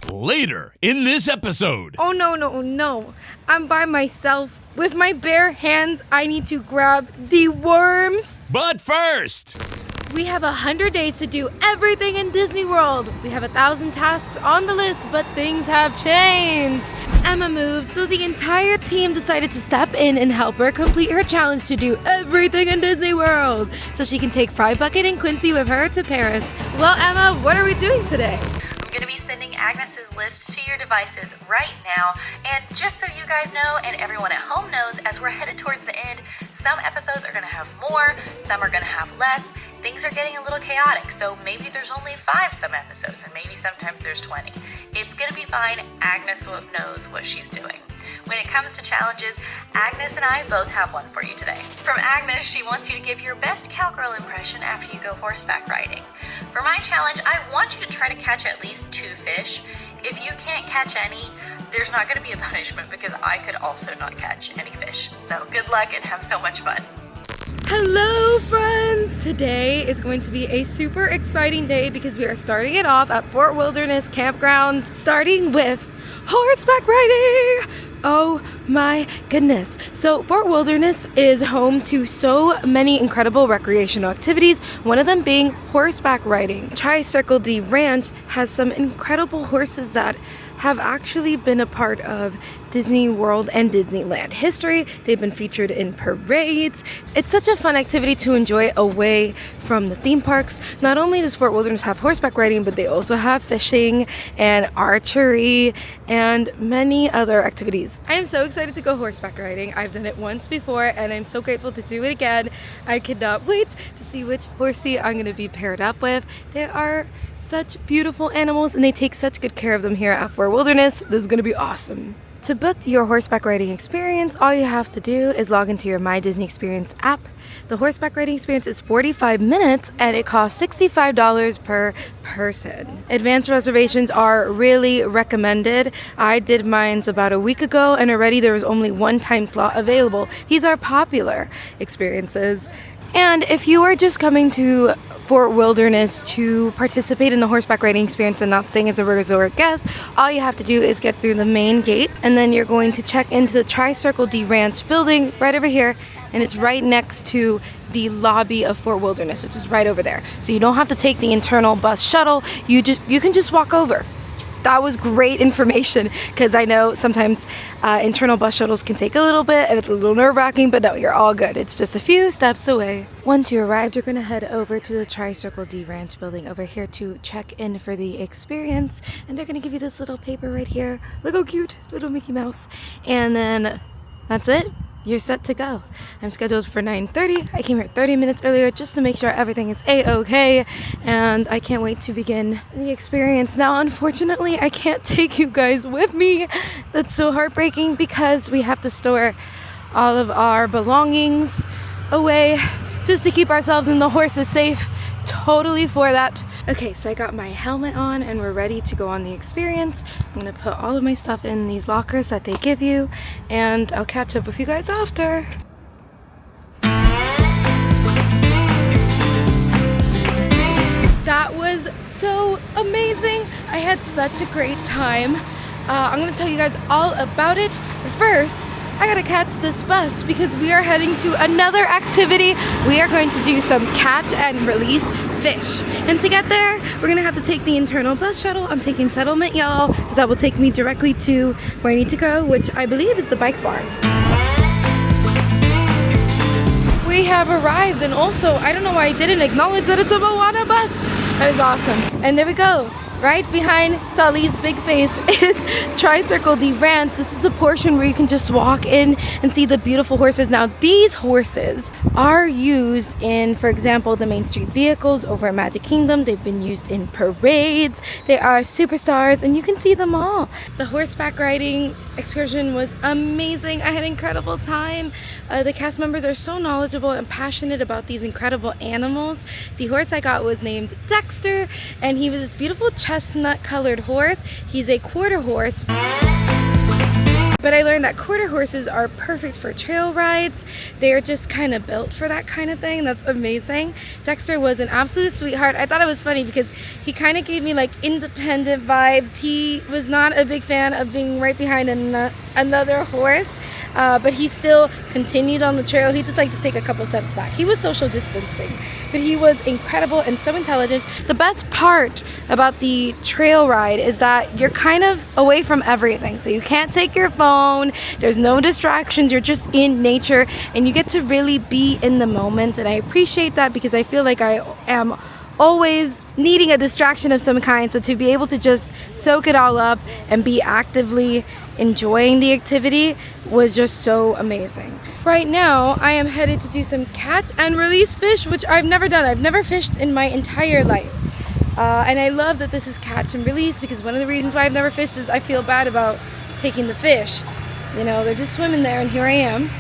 Later in this episode. Oh no. I'm by myself. With my bare hands, I need to grab the worms. But first, we have 100 days to do everything in Disney World. We have 1,000 tasks on the list, but things have changed. Emma moved, so the entire team decided to step in and help her complete her challenge to do everything in Disney World, so she can take Fry Bucket and Quincy with her to Paris. Well, Emma, what are we doing today? I'm going to be sending Agnes's list to your devices right now, and just so you guys know and everyone at home knows, as we're headed towards the end, some episodes are going to have more, some are going to have less. Things are getting a little chaotic, so maybe there's only 5 some episodes, and maybe sometimes there's 20. It's going to be fine. Agnes knows what she's doing. When it comes to challenges, Agnes and I both have one for you today. From Agnes, she wants you to give your best cowgirl impression after you go horseback riding. For my challenge, I want you to try to catch at least 2 fish. If you can't catch any, there's not going to be a punishment because I could also not catch any fish. So good luck and have so much fun. Hello friends! Today is going to be a super exciting day because we are starting it off at Fort Wilderness Campground, starting with horseback riding! Oh my goodness. So Fort Wilderness is home to so many incredible recreational activities, one of them being horseback riding. Tri-Circle D Ranch has some incredible horses that have actually been a part of Disney World and Disneyland history. They've been featured in parades. It's such a fun activity to enjoy away from the theme parks. Not only does Fort Wilderness have horseback riding, but they also have fishing and archery and many other activities. I am so excited to go horseback riding. I've done it once before and I'm so grateful to do it again. I cannot wait to see which horsey I'm going to be paired up with. They are such beautiful animals and they take such good care of them here at Fort Wilderness. This is going to be awesome. To book your horseback riding experience, all you have to do is log into your My Disney Experience app. The horseback riding experience is 45 minutes and it costs $65 per person. Advanced reservations are really recommended. I did mine about a week ago and already there was only 1 time slot available. These are popular experiences. And if you are just coming to Fort Wilderness to participate in the horseback riding experience and not staying as a resort guest, all you have to do is get through the main gate and then you're going to check into the Tri-Circle D Ranch building right over here, and it's right next to the lobby of Fort Wilderness, which is right over there. So you don't have to take the internal bus shuttle, you can just walk over. That was great information because I know sometimes internal bus shuttles can take a little bit and it's a little nerve-wracking, but no, you're all good. It's just a few steps away. Once you arrived, you're going to head over to the Tri-Circle D Ranch building over here to check in for the experience, and they're going to give you this little paper right here. Look how cute, little Mickey Mouse. And then that's it. You're set to go. I'm scheduled for 9:30. I came here 30 minutes earlier just to make sure everything is a-okay, and I can't wait to begin the experience. Now, unfortunately, I can't take you guys with me. That's so heartbreaking because we have to store all of our belongings away just to keep ourselves and the horses safe. Totally for that. Okay, so I got my helmet on and we're ready to go on the experience. I'm gonna put all of my stuff in these lockers that they give you, and I'll catch up with you guys after. That was so amazing. I had such a great time. I'm gonna tell you guys all about it, but first, I gotta catch this bus because we are heading to another activity. We are going to do some catch and release fish. And to get there, we're gonna have to take the internal bus shuttle. I'm taking Settlement Yellow because that will take me directly to where I need to go, which I believe is the bike barn. We have arrived, and also, I don't know why I didn't acknowledge that it's a Moana bus. That is awesome. And there we go. Right behind Sully's big face is Tri-Circle D Ranch. This is a portion where you can just walk in and see the beautiful horses. Now, these horses are used in, for example, the Main Street vehicles over at Magic Kingdom. They've been used in parades. They are superstars, and you can see them all. The horseback riding excursion was amazing. I had an incredible time. The cast members are so knowledgeable and passionate about these incredible animals. The horse I got was named Dexter, and he was this beautiful chestnut colored horse. He's a quarter horse. But I learned that quarter horses are perfect for trail rides. They are just kind of built for that kind of thing. That's amazing. Dexter was an absolute sweetheart. I thought it was funny because he kind of gave me like independent vibes. He was not a big fan of being right behind another horse. But he still continued on the trail. He just liked to take a couple steps back. He was social distancing, but he was incredible and so intelligent. The best part about the trail ride is that you're kind of away from everything. So you can't take your phone, there's no distractions, you're just in nature and you get to really be in the moment. And I appreciate that because I feel like I am always needing a distraction of some kind. So to be able to just soak it all up and be actively enjoying the activity was just so amazing. Right now I am headed to do some catch and release fish, which I've never done. I've never fished in my entire life. And I love that this is catch and release because one of the reasons why I've never fished is I feel bad about taking the fish. You know, they're just swimming there and here I am.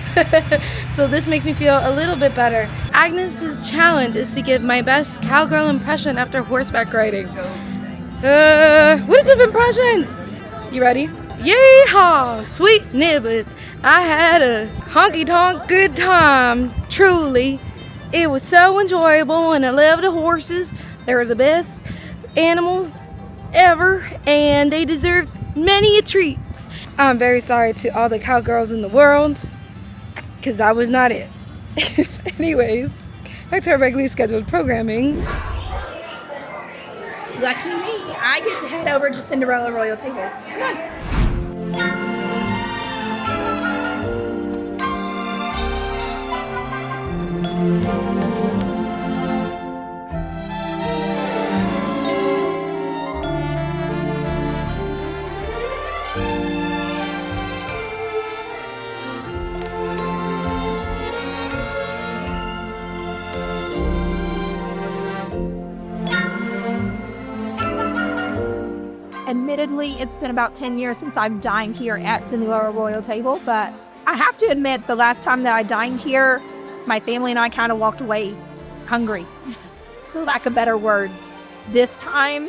So this makes me feel a little bit better. Agnes's challenge is to give my best cowgirl impression after horseback riding. What is your impressions? You ready? Yeehaw! Sweet niblets! I had a honky-tonk good time. Truly. It was so enjoyable and I love the horses. They were the best animals ever and they deserve many a treats. I'm very sorry to all the cowgirls in the world because that was not it. Anyways, back to our regularly scheduled programming. Lucky me, I get to head over to Cinderella Royal Table. Come on. Admittedly, it's been about 10 years since I've dined here at Cinderella Royal Table, but I have to admit the last time that I dined here, my family and I kind of walked away hungry, for lack of better words. This time,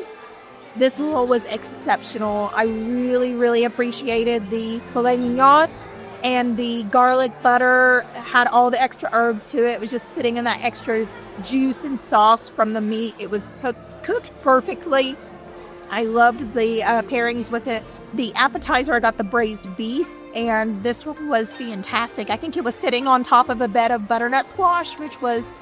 this meal was exceptional. I really, really appreciated the filet mignon and the garlic butter had all the extra herbs to it. It was just sitting in that extra juice and sauce from the meat. It was cooked perfectly. I loved the pairings with it. The appetizer, I got the braised beef, and this one was fantastic. I think it was sitting on top of a bed of butternut squash, which was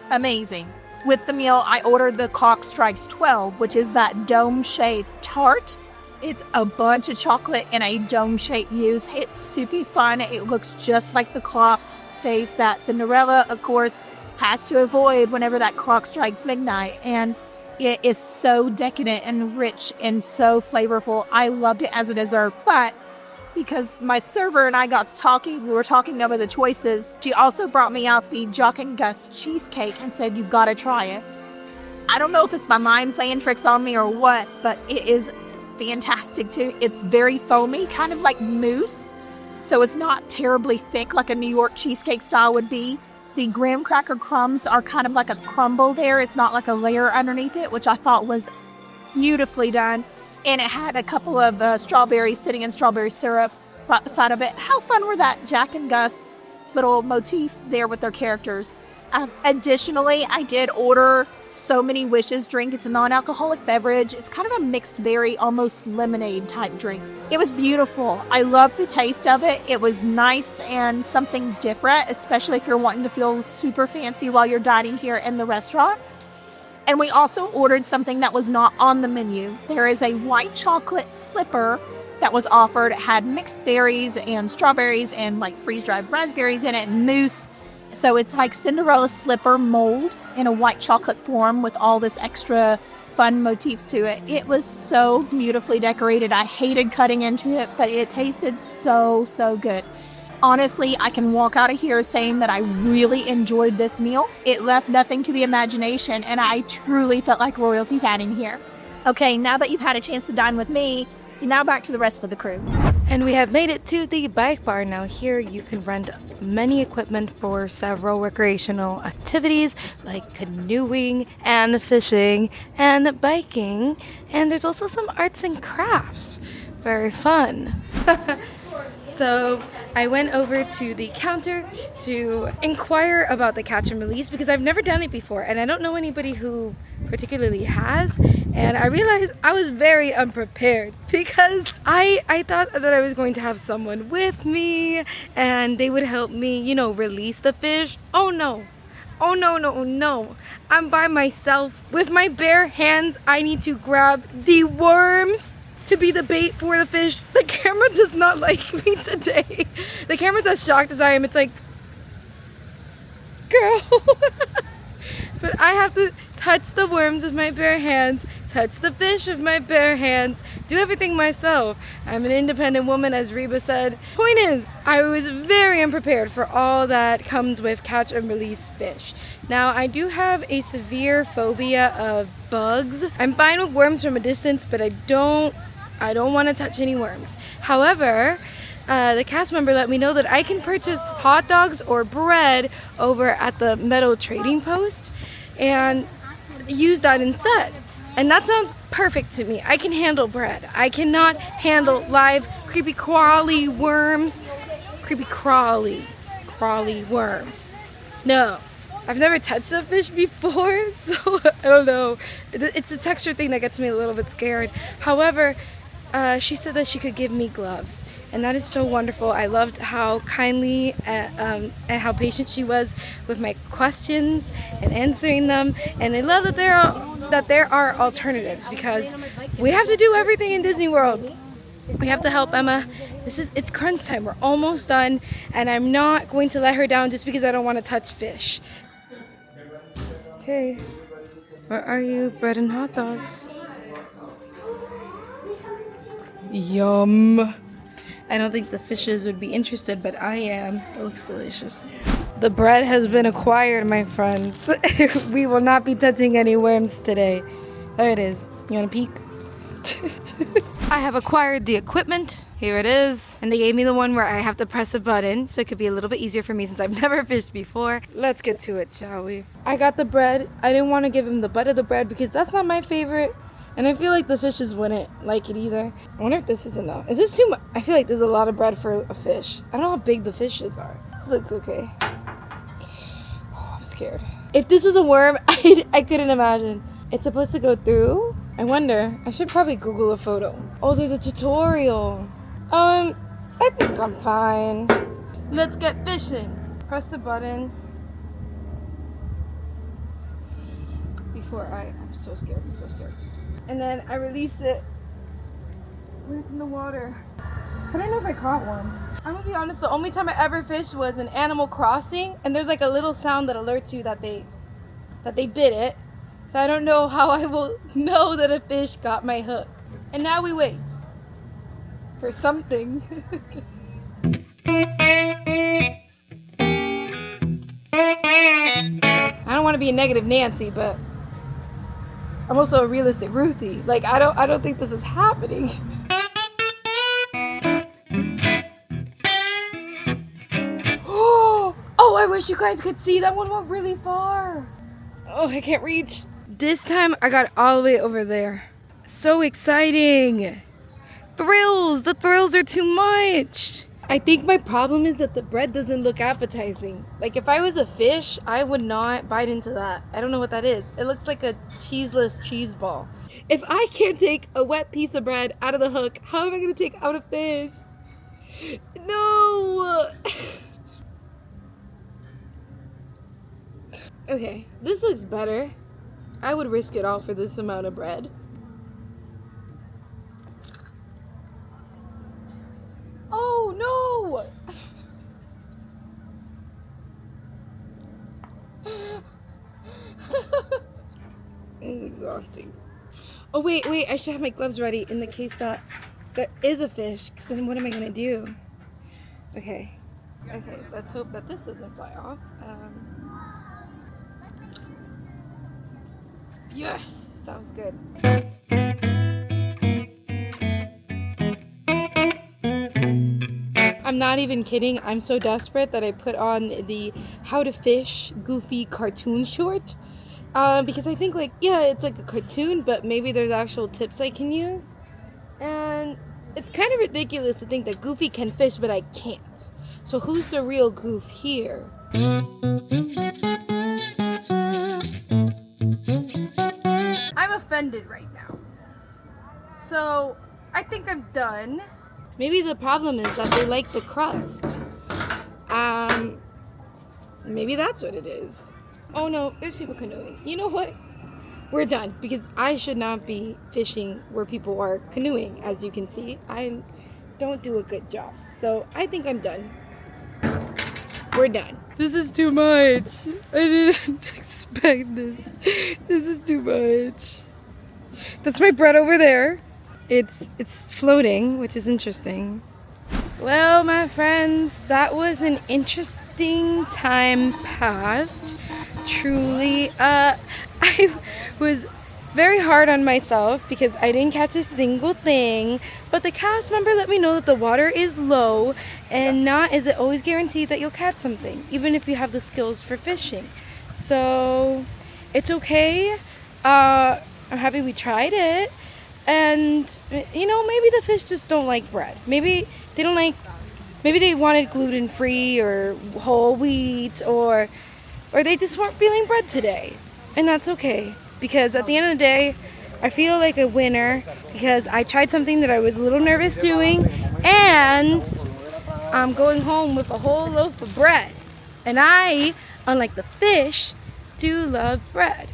amazing. With the meal, I ordered the Clock Strikes 12, which is that dome-shaped tart. It's a bunch of chocolate in a dome-shaped mousse. It's super fun. It looks just like the clock face that Cinderella, of course, has to avoid whenever that clock strikes midnight. And it is so decadent and rich and so flavorful. I loved it as a dessert, but because my server and I got talking, we were talking over the choices, she also brought me out the Jock and Gus cheesecake and said, "You gotta try it." I don't know if it's my mind playing tricks on me or what, but it is fantastic too. It's very foamy, kind of like mousse, so it's not terribly thick like a New York cheesecake style would be. The graham cracker crumbs are kind of like a crumble there. It's not like a layer underneath it, which I thought was beautifully done. And it had a couple of strawberries sitting in strawberry syrup right beside of it. How fun were that Jack and Gus little motif there with their characters? Additionally, I did order So Many Wishes drink. It's a non-alcoholic beverage. It's kind of a mixed berry, almost lemonade type drinks. It was beautiful. I love the taste of it. It was nice and something different, especially if you're wanting to feel super fancy while you're dining here in the restaurant. And we also ordered something that was not on the menu. There is a white chocolate slipper that was offered. It had mixed berries and strawberries and like freeze-dried raspberries in it and mousse. So it's like Cinderella's slipper mold in a white chocolate form with all this extra fun motifs to it. It was so beautifully decorated. I hated cutting into it, but it tasted so, so good. Honestly, I can walk out of here saying that I really enjoyed this meal. It left nothing to the imagination, and I truly felt like royalty dining here. Okay, now that you've had a chance to dine with me, now back to the rest of the crew. And we have made it to the bike bar. Now here you can rent many equipment for several recreational activities like canoeing and fishing and biking. And there's also some arts and crafts. Very fun. So I went over to the counter to inquire about the catch and release because I've never done it before and I don't know anybody who particularly has, and I realized I was very unprepared because I thought that I was going to have someone with me and they would help me, you know, release the fish. Oh no. Oh no, no, no. I'm by myself. With my bare hands, I need to grab the worms to be the bait for the fish. The camera does not like me today. The camera's as shocked as I am. It's like, girl. But I have to touch the worms with my bare hands, touch the fish with my bare hands, do everything myself. I'm an independent woman, as Reba said. Point is, I was very unprepared for all that comes with catch and release fish. Now, I do have a severe phobia of bugs. I'm fine with worms from a distance, but I don't want to touch any worms. However, the cast member let me know that I can purchase hot dogs or bread over at the metal trading post and use that instead. And that sounds perfect to me. I can handle bread. I cannot handle live creepy crawly worms. Creepy crawly worms. No. I've never touched a fish before, so I don't know. It's a texture thing that gets me a little bit scared. However, she said that she could give me gloves, and that is so wonderful. I loved how kindly and how patient she was with my questions and answering them, and I love that there are alternatives because we have to do everything in Disney World. We have to help Emma. It's crunch time. We're almost done, and I'm not going to let her down just because I don't want to touch fish. Okay, where are you? Bread and hot dogs. Yum. I don't think the fishes would be interested, but I am. It looks delicious. The bread has been acquired, my friends. We will not be touching any worms today. There it is. You want to peek? I have acquired the equipment. Here it is. And they gave me the one where I have to press a button, so it could be a little bit easier for me since I've never fished before. Let's get to it, shall we? I got the bread. I didn't want to give him the butt of the bread because that's not my favorite. And I feel like the fishes wouldn't like it either. I wonder if this is enough. Is this too much? I feel like there's a lot of bread for a fish. I don't know how big the fishes are. This looks okay. Oh, I'm scared. If this was a worm, I couldn't imagine. It's supposed to go through? I wonder. I should probably Google a photo. Oh, there's a tutorial. I think I'm fine. Let's get fishing. Press the button. I'm so scared. I'm so scared. And then I release it when it's in the water. I don't know if I caught one. I'm gonna be honest, the only time I ever fished was in Animal Crossing, and there's like a little sound that alerts you that they bit it. So I don't know how I will know that a fish got my hook. And now we wait for something. I don't want to be a negative Nancy, but I'm also a realistic Ruthie. Like I don't think this is happening. Oh, I wish you guys could see. That one went really far. Oh, I can't reach. This time I got all the way over there. So exciting. Thrills. The thrills are too much. I think my problem is that the bread doesn't look appetizing. Like if I was a fish, I would not bite into that. I don't know what that is. It looks like a cheeseless cheese ball. If I can't take a wet piece of bread out of the hook, how am I going to take out a fish? No! Okay, this looks better. I would risk it all for this amount of bread. Oh no! It's exhausting. Oh wait, I should have my gloves ready in the case that there is a fish, because then what am I gonna do? Okay, let's hope that this doesn't fly off. Yes, that was good. I'm not even kidding. I'm so desperate that I put on the How to Fish Goofy cartoon short. Because I think like, yeah, it's like a cartoon, but maybe there's actual tips I can use. And It's kind of ridiculous to think that Goofy can fish, but I can't. So who's the real goof here? I'm offended right now. So I think I'm done. Maybe the problem is that they like the crust. Maybe that's what it is. Oh no, there's people canoeing. You know what? We're done because I should not be fishing where people are canoeing. As you can see, I don't do a good job. So I think I'm done. We're done. This is too much. I didn't expect this. This is too much. That's my bread over there. It's floating, which is interesting. Well, my friends, that was an interesting time passed. Truly, I was very hard on myself because I didn't catch a single thing, but the cast member let me know that the water is low and not is it always guaranteed that you'll catch something, even if you have the skills for fishing. So it's okay. I'm happy we tried it. And you know, maybe the fish just don't like bread. Maybe they wanted gluten-free or whole wheat, or they just weren't feeling bread today. And that's okay, because at the end of the day, I feel like a winner because I tried something that I was a little nervous doing, and I'm going home with a whole loaf of bread. And I, unlike the fish, do love bread.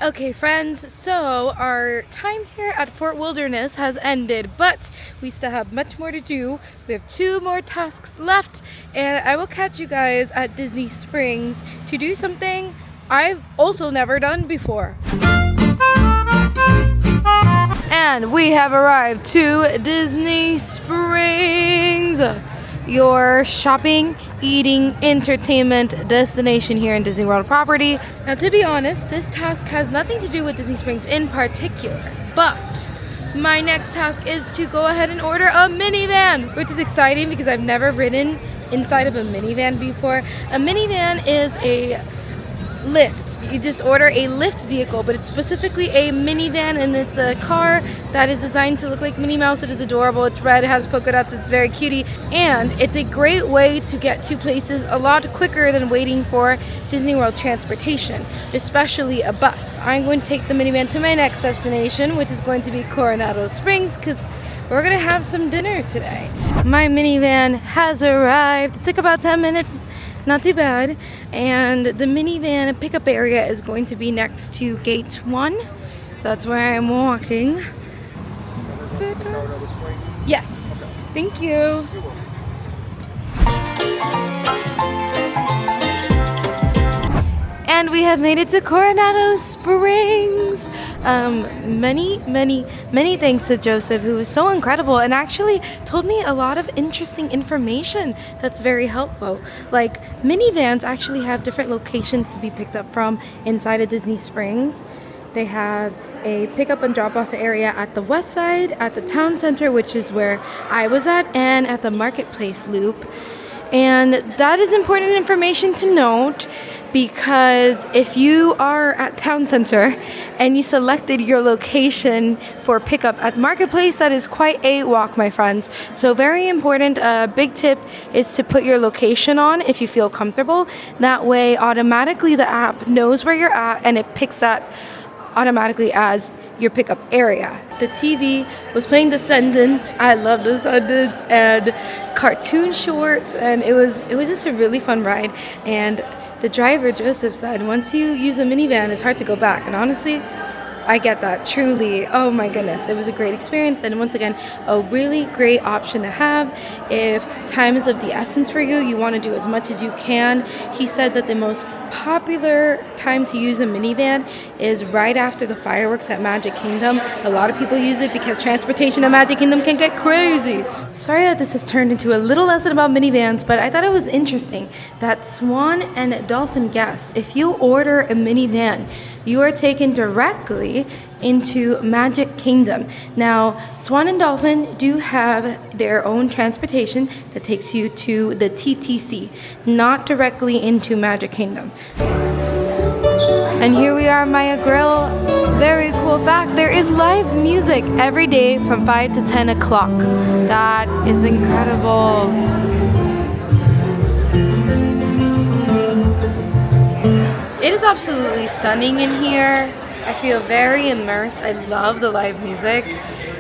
Okay, friends, so our time here at Fort Wilderness has ended, but we still have much more to do. We have 2 more tasks left, and I will catch you guys at Disney Springs to do something I've also never done before. And we have arrived to Disney Springs, your shopping, eating, entertainment destination here in Disney World property. Now, to be honest, this task has nothing to do with Disney Springs in particular, but my next task is to go ahead and order a minivan, which is exciting because I've never ridden inside of a minivan before. A minivan is a lift. You just order a lift vehicle, but it's specifically a minivan, and it's a car that is designed to look like Minnie Mouse. It is adorable. It's red, it has polka dots, it's very cutie, and it's a great way to get to places a lot quicker than waiting for Disney World transportation, especially a bus. I'm going to take the minivan to my next destination, which is going to be Coronado Springs, because we're going to have some dinner today. My minivan has arrived. It took about 10 minutes. Not too bad. And the minivan pickup area is going to be next to gate 1. So that's where I'm walking. Yes. Thank you. And we have made it to Coronado Springs. Many thanks to Joseph, who was so incredible and actually told me a lot of interesting information that's very helpful. Like, minivans actually have different locations to be picked up from inside of Disney Springs. They have a pickup and drop off area at the west side, at the town center, which is where I was at, and at the marketplace loop. And that is important information to note, because if you are at Town Center and you selected your location for pickup at Marketplace, that is quite a walk, my friends. So very important. A big tip is to put your location on if you feel comfortable. That way, automatically the app knows where you're at and it picks that automatically as your pickup area. The TV was playing Descendants. I love Descendants and cartoon shorts, and it was just a really fun ride. And the driver, Joseph, said once you use a minivan, it's hard to go back. And honestly, I get that, truly. Oh my goodness, it was a great experience, and once again, a really great option to have if time is of the essence for you. You want to do as much as you can. He said that the most popular time to use a minivan is right after the fireworks at Magic Kingdom. A lot of people use it because transportation at Magic Kingdom can get crazy. Sorry that this has turned into a little lesson about minivans, but I thought it was interesting that Swan and Dolphin guests, if you order a minivan, you are taken directly into Magic Kingdom. Now, Swan and Dolphin do have their own transportation that takes you to the TTC, not directly into Magic Kingdom. And here we are, Maya Grill. Very cool fact, there is live music every day from 5 to 10 o'clock. That is incredible. It is absolutely stunning in here. I feel very immersed. I love the live music.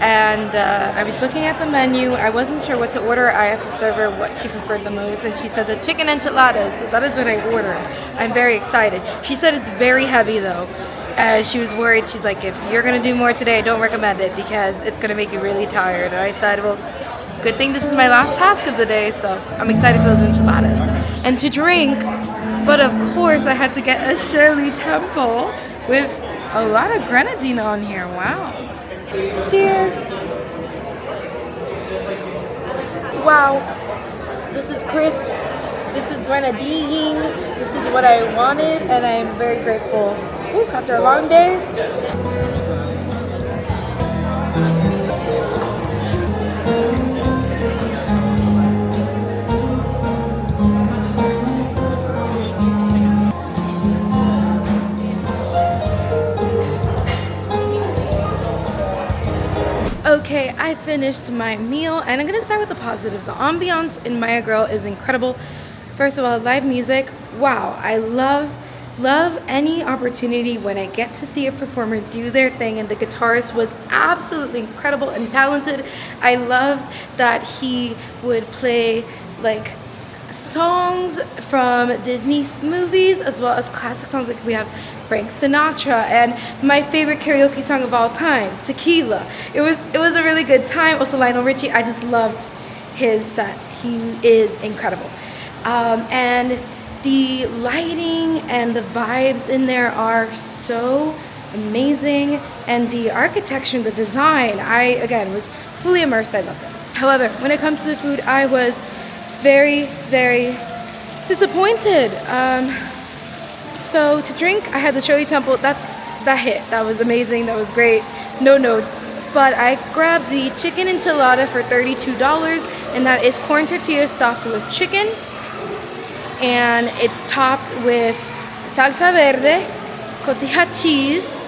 And I was looking at the menu. I wasn't sure what to order. I asked the server what she preferred the most, and she said the chicken enchiladas. So that is what I ordered. I'm very excited. She said it's very heavy though. She was worried. She's like, if you're gonna do more today, I don't recommend it because it's gonna make you really tired. And I said, well, good thing this is my last task of the day, so I'm excited for those enchiladas. And to drink, but of course I had to get a Shirley Temple with a lot of grenadine on here. Wow. Cheers. Wow. This is crisp. This is grenadine. This is what I wanted, and I am very grateful. Ooh, after a long day. Okay, I finished my meal and I'm gonna start with the positives. The ambiance in Maya Grill is incredible. First of all, live music. Wow, I love any opportunity when I get to see a performer do their thing, and the guitarist was absolutely incredible and talented. I love that he would play like songs from Disney movies as well as classic songs, like we have Frank Sinatra and my favorite karaoke song of all time, Tequila. It was a really good time. Also Lionel Richie, I just loved his set. He is incredible. And the lighting and the vibes in there are so amazing, and the architecture and the design, I again was fully immersed. I loved it. However, when it comes to the food, I was very, very disappointed. So to drink, I had the Shirley Temple. That hit. That was amazing. That was great. No notes. But I grabbed the chicken enchilada for $32, and that is corn tortillas stuffed with chicken, and it's topped with salsa verde, cotija cheese,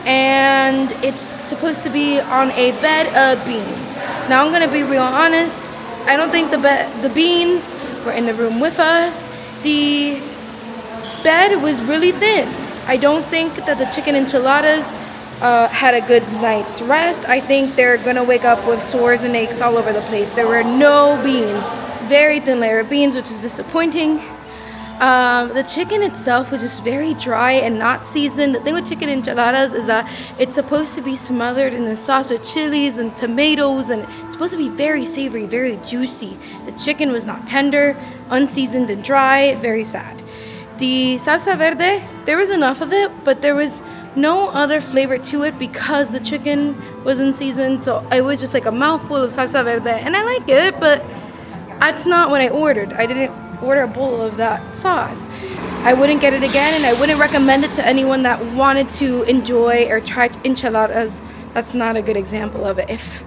and it's supposed to be on a bed of beans. Now I'm gonna be real honest. I don't think the beans were in the room with us. The bed was really thin. I don't think that the chicken enchiladas had a good night's rest. I think they're gonna wake up with sores and aches all over the place. There were no beans, very thin layer of beans, which is disappointing. The chicken itself was just very dry and not seasoned. The thing with chicken enchiladas is that it's supposed to be smothered in the sauce with chilies and tomatoes, and it's supposed to be very savory, very juicy. The chicken was not tender, unseasoned and dry, very sad. The salsa verde, there was enough of it, but there was no other flavor to it because the chicken wasn't seasoned. So it was just like a mouthful of salsa verde, and I like it, but that's not what I ordered. I didn't order a bowl of that sauce. I wouldn't get it again, and I wouldn't recommend it to anyone that wanted to enjoy or try enchiladas. That's not a good example of it. If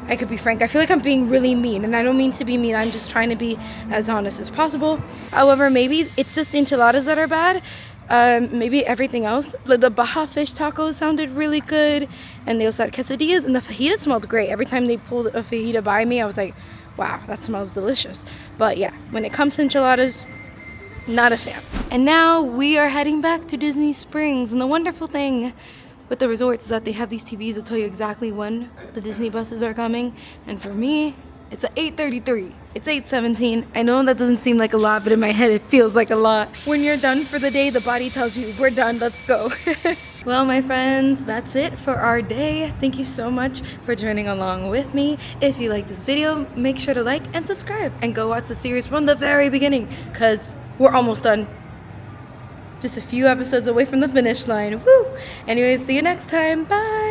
I could be frank, I feel like I'm being really mean, and I don't mean to be mean. I'm just trying to be as honest as possible. However, maybe it's just the enchiladas that are bad. Maybe everything else. The Baja fish tacos sounded really good, and they also had quesadillas, and the fajita smelled great. Every time they pulled a fajita by me, I was like, wow, that smells delicious. But yeah, when it comes to enchiladas, not a fan. And now we are heading back to Disney Springs, and the wonderful thing with the resorts is that they have these TVs that tell you exactly when the Disney buses are coming. And for me, it's at 8:33. It's 8:17. I know that doesn't seem like a lot, but in my head it feels like a lot. When you're done for the day, the body tells you, we're done, let's go. Well, my friends, that's it for our day. Thank you so much for joining along with me. If you like this video, make sure to like and subscribe, and go watch the series from the very beginning, because we're almost done. Just a few episodes away from the finish line. Woo! Anyways, see you next time. Bye!